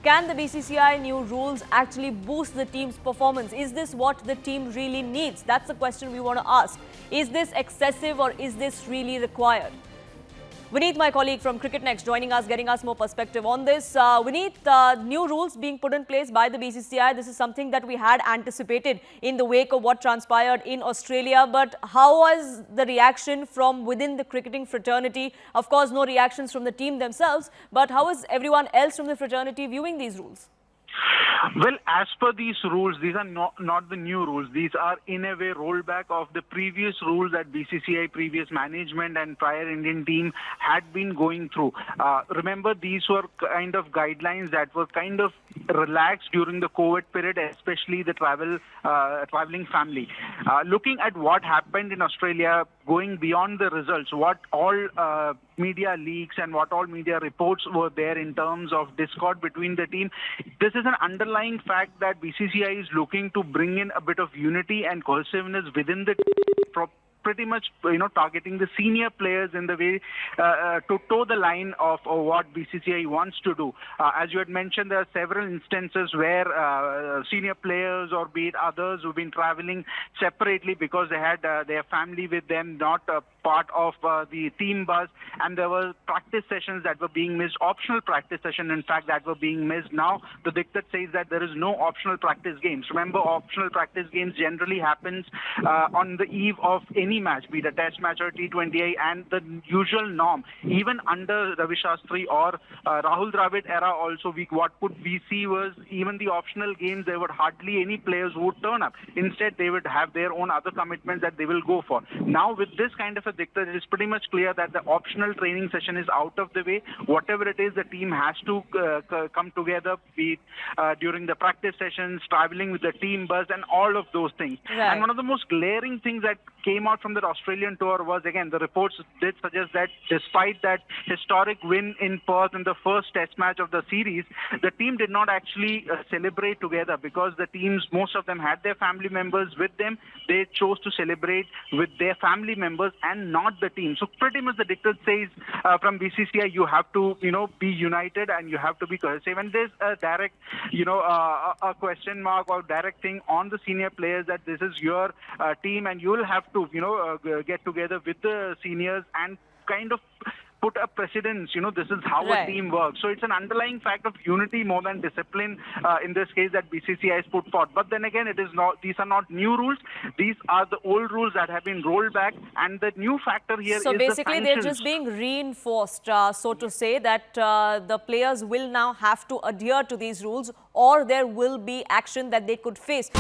can the BCCI new rules actually boost the team's performance? Is this what the team really needs? That's the question we want to ask. Is this excessive or is this really required? Vineet, my colleague from Cricket Next, joining us, getting us more perspective on this. Vineet, new rules being put in place by the BCCI. This is something that we had anticipated in the wake of what transpired in Australia. But how was the reaction from within the cricketing fraternity? Of course, no reactions from the team themselves. But how is everyone else from the fraternity viewing these rules? Well, as per these rules, these are not the new rules. These are in a way rollback of the previous rules that BCCI, previous management and prior Indian team had been going through. Remember, these were kind of guidelines that were kind of relaxed during the COVID period, especially the traveling family. Looking at what happened in Australia, going beyond the results, what all media leaks and what all media reports were there in terms of discord between the team. This is an underlying fact that BCCI is looking to bring in a bit of unity and cohesiveness within the pretty much, targeting the senior players in the way to toe the line of what BCCI wants to do. As you had mentioned, there are several instances where senior players or be it others who've been traveling separately because they had their family with them, not part of the team bus, and there were practice sessions that were being missed, optional practice session, in fact, that were being missed. Now, the diktat says that there is no optional practice games. Remember, optional practice games generally happens on the eve of any match, be it a test match or T20I, and the usual norm, even under Ravi Shastri or Rahul Dravid era also, what we see was even the optional games, there were hardly any players who would turn up. Instead, they would have their own other commitments that they will go for. Now, with this kind of a diktat, it is pretty much clear that the optional training session is out of the way. Whatever it is, the team has to come together, be it during the practice sessions, traveling with the team bus, and all of those things. Right. And one of the most glaring things that came out from the Australian tour was, again, the reports did suggest that despite that historic win in Perth in the first test match of the series, the team did not actually celebrate together because the teams, most of them had their family members with them. They chose to celebrate with their family members and not the team. So pretty much the diktat says from BCCI, you have to, be united and you have to be cohesive. And there's a direct, a question mark or direct thing on the senior players that this is your team and you will have to, get together with the seniors and kind of put a precedence, this is how a team works. So it's an underlying fact of unity more than discipline in this case that BCCI has put forth. But then again, these are not new rules. These are the old rules that have been rolled back. And the new factor here is the sanctions. So basically, they're just being reinforced, so to say, that the players will now have to adhere to these rules or there will be action that they could face.